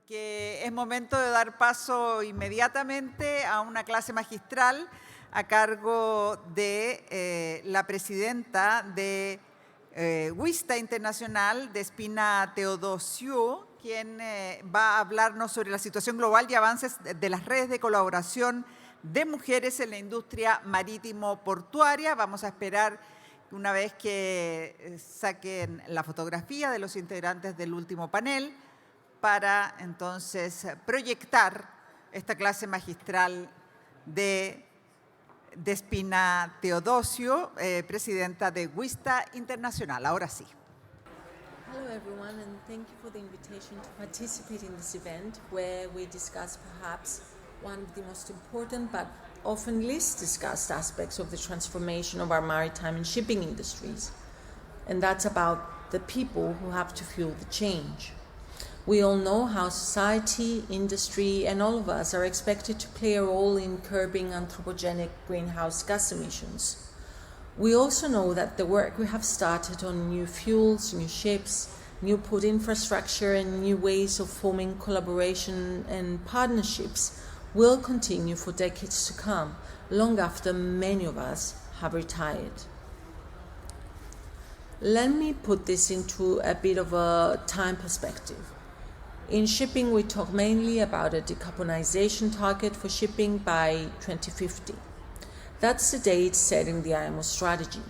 que es momento de dar paso inmediatamente a una clase magistral a cargo de la presidenta de WISTA Internacional, Despina Theodosiou, quien va a hablarnos sobre la situación global y avances de las redes de colaboración de mujeres en la industria marítimo-portuaria. Vamos a esperar una vez que saquen la fotografía de los integrantes del último panel para entonces proyectar esta clase magistral de Despina Theodosiou, presidenta de WISTA Internacional. Ahora sí. Hello everyone, and thank you for the invitation to participate in this event where we discuss perhaps one of the most important but often least discussed aspects of the transformation of our maritime and shipping industries, and that's about the people who have to fuel the change. We all know how society, industry, and all of us are expected to play a role in curbing anthropogenic greenhouse gas emissions. We also know that the work we have started on new fuels, new ships, new port infrastructure, and new ways of forming collaboration and partnerships will continue for decades to come, long after many of us have retired. Let me put this into a bit of a time perspective. In shipping, we talk mainly about a decarbonization target for shipping by 2050. That's the date set in the IMO strategy.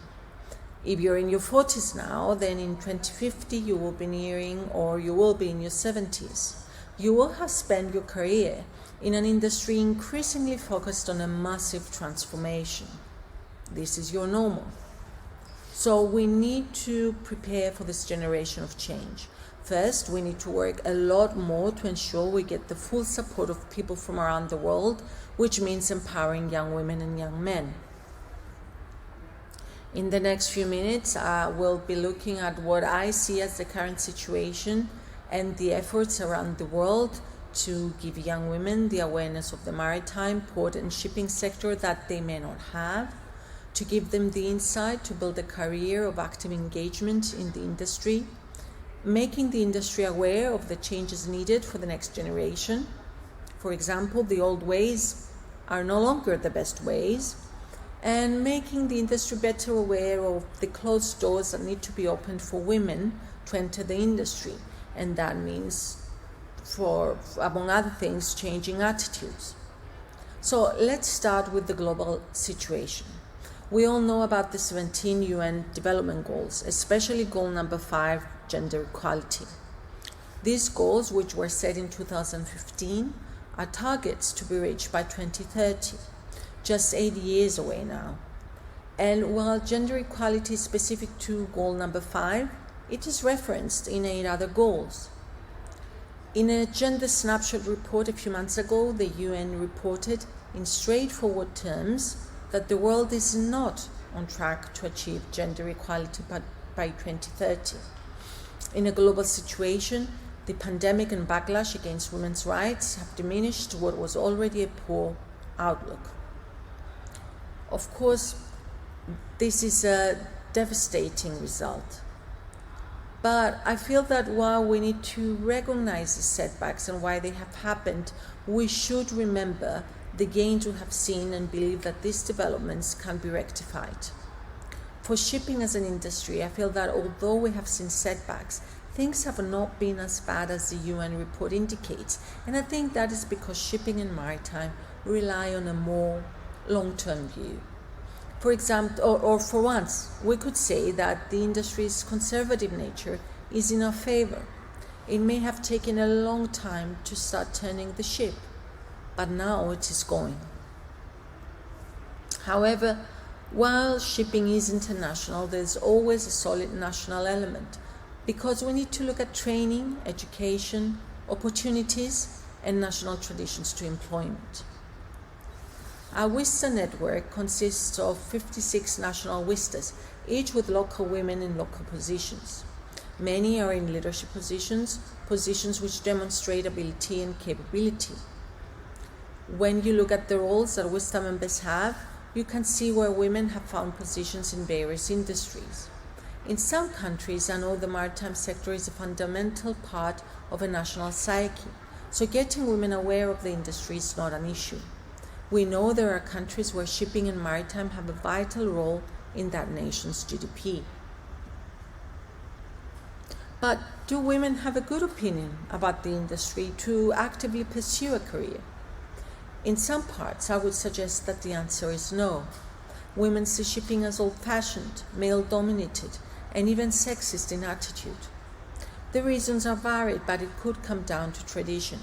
If you're in your 40s now, then in 2050 you will be nearing, or you will be in your 70s. You will have spent your career in an industry increasingly focused on a massive transformation. This is your normal. So we need to prepare for this generation of change. First, we need to work a lot more to ensure we get the full support of people from around the world, which means empowering young women and young men. In the next few minutes, we'll be looking at what I see as the current situation and the efforts around the world to give young women the awareness of the maritime, port and shipping sector that they may not have, to give them the insight to build a career of active engagement in the industry, making the industry aware of the changes needed for the next generation. For example, the old ways are no longer the best ways, and making the industry better aware of the closed doors that need to be opened for women to enter the industry. And that means, for among other things, changing attitudes. So let's start with the global situation. We all know about the 17 UN development goals, especially goal number 5, gender equality. These goals, which were set in 2015, are targets to be reached by 2030, just 8 years away now. And while gender equality is specific to goal number 5, it is referenced in 8 other goals. In a gender snapshot report a few months ago, the UN reported in straightforward terms that the world is not on track to achieve gender equality by 2030. In a global situation, the pandemic and backlash against women's rights have diminished what was already a poor outlook. Of course, this is a devastating result. But I feel that while we need to recognize the setbacks and why they have happened, we should remember the gains we have seen and believe that these developments can be rectified. For shipping as an industry, I feel that although we have seen setbacks, things have not been as bad as the UN report indicates, and I think that is because shipping and maritime rely on a more long-term view. For example, or for once, we could say that the industry's conservative nature is in our favor. It may have taken a long time to start turning the ship, but now it is going. However, while shipping is international, there's always a solid national element, because we need to look at training, education, opportunities, and national traditions to employment. Our WISTA network consists of 56 national WISTAs, each with local women in local positions. Many are in leadership positions which demonstrate ability and capability. When you look at the roles that WISTA members have, you can see where women have found positions in various industries. In some countries, I know the maritime sector is a fundamental part of a national psyche, So getting women aware of the industry is not an issue. We know there are countries where shipping and maritime have a vital role in that nation's GDP. But do women have a good opinion about the industry to actively pursue a career? In some parts, I would suggest that the answer is no. Women see shipping as old-fashioned, male-dominated, and even sexist in attitude. The reasons are varied, but it could come down to tradition.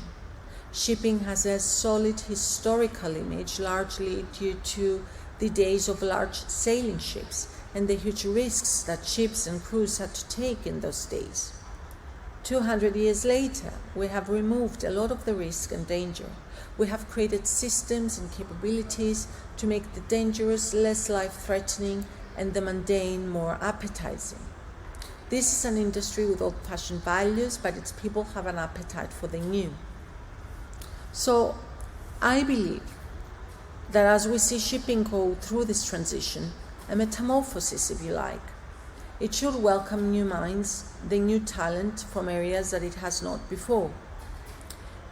Shipping has a solid historical image, largely due to the days of large sailing ships and the huge risks that ships and crews had to take in those days. 200 years later, we have removed a lot of the risk and danger. We have created systems and capabilities to make the dangerous less life-threatening and the mundane more appetizing. This is an industry with old-fashioned values, but its people have an appetite for the new. So I believe that as we see shipping go through this transition, a metamorphosis if you like, it should welcome new minds, the new talent from areas that it has not before.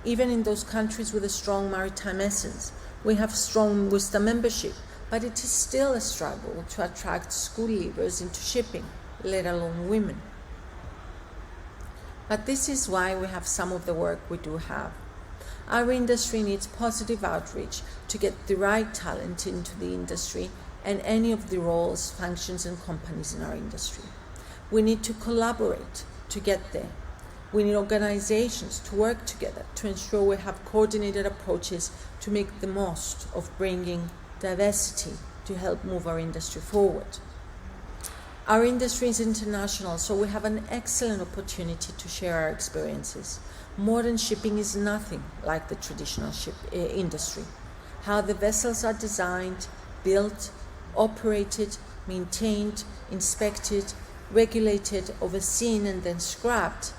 Even in those countries with a strong maritime essence, we have strong WISTA membership, but it is still a struggle to attract school leavers into shipping, let alone women. But this is why we have some of the work we do have. Our industry needs positive outreach to get the right talent into the industry and any of the roles, functions, and companies in our industry. We need to collaborate to get there. We need organizations to work together to ensure we have coordinated approaches to make the most of bringing diversity to help move our industry forward. Our industry is international, so we have an excellent opportunity to share our experiences. Modern shipping is nothing like the traditional ship industry. How the vessels are designed, built, operated, maintained, inspected, regulated, overseen, and then scrapped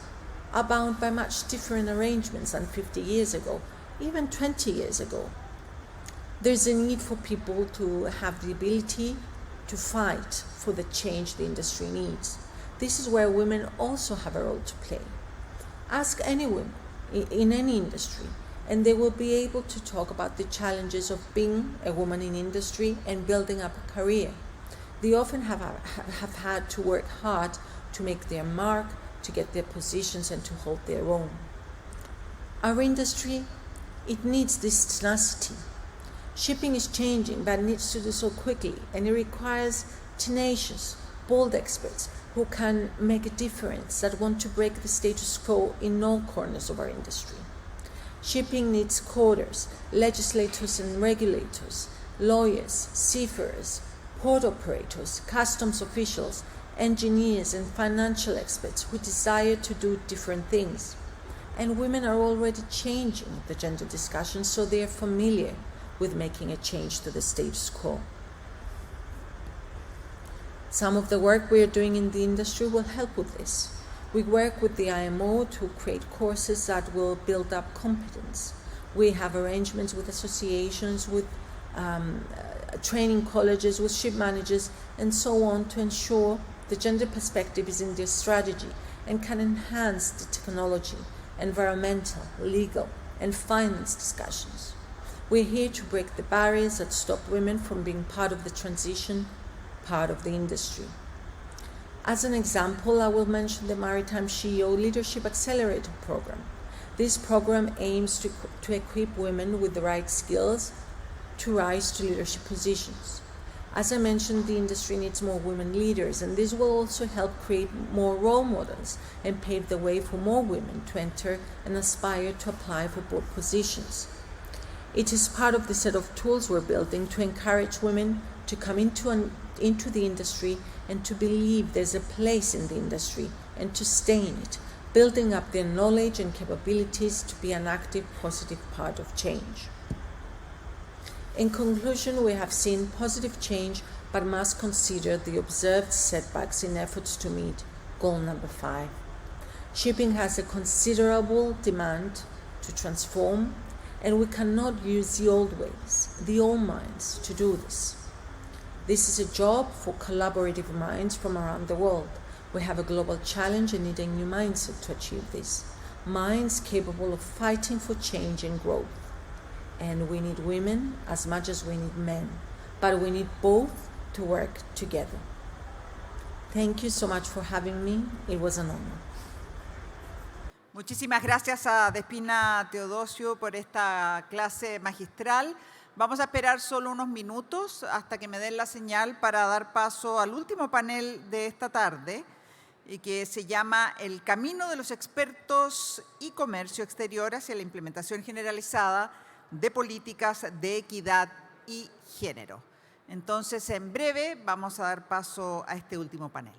are bound by much different arrangements than 50 years ago, even 20 years ago. There's a need for people to have the ability to fight for the change the industry needs. This is where women also have a role to play. Ask anyone in any industry, and they will be able to talk about the challenges of being a woman in industry and building up a career. They often have had to work hard to make their mark, to get their positions, and to hold their own. Our industry, it needs this tenacity. Shipping is changing, but it needs to do so quickly, and it requires tenacious, bold experts who can make a difference, that want to break the status quo in all corners of our industry. Shipping needs coders, legislators and regulators, lawyers, seafarers, port operators, customs officials, engineers and financial experts who desire to do different things. And women are already changing the gender discussion, so they are familiar with making a change to the status quo. Some of the work we are doing in the industry will help with this. We work with the IMO to create courses that will build up competence. We have arrangements with associations, with training colleges, with ship managers, and so on, to ensure the gender perspective is in their strategy and can enhance the technology, environmental, legal, and finance discussions. We're here to break the barriers that stop women from being part of the transition, part of the industry. As an example, I will mention the Maritime CEO Leadership Accelerator Program. This program aims to equip women with the right skills to rise to leadership positions. As I mentioned, the industry needs more women leaders, and this will also help create more role models and pave the way for more women to enter and aspire to apply for board positions. It is part of the set of tools we're building to encourage women to come into the industry and to believe there's a place in the industry and to stay in it, building up their knowledge and capabilities to be an active, positive part of change. In conclusion, we have seen positive change, but must consider the observed setbacks in efforts to meet goal number 5. Shipping has a considerable demand to transform, and we cannot use the old ways, the old minds to do this. This is a job for collaborative minds from around the world. We have a global challenge and need a new mindset to achieve this. minds capable of fighting for change and growth. And we need women as much as we need men, but we need both to work together. Thank you so much for having me. It was an honor. Muchísimas gracias a Despina Theodosiou por esta clase magistral. Vamos a esperar solo unos minutos hasta que me den la señal para dar paso al último panel de esta tarde, y que se llama El camino de los expertos y comercio exterior hacia la implementación generalizada de políticas de equidad y género. Entonces, en breve vamos a dar paso a este último panel.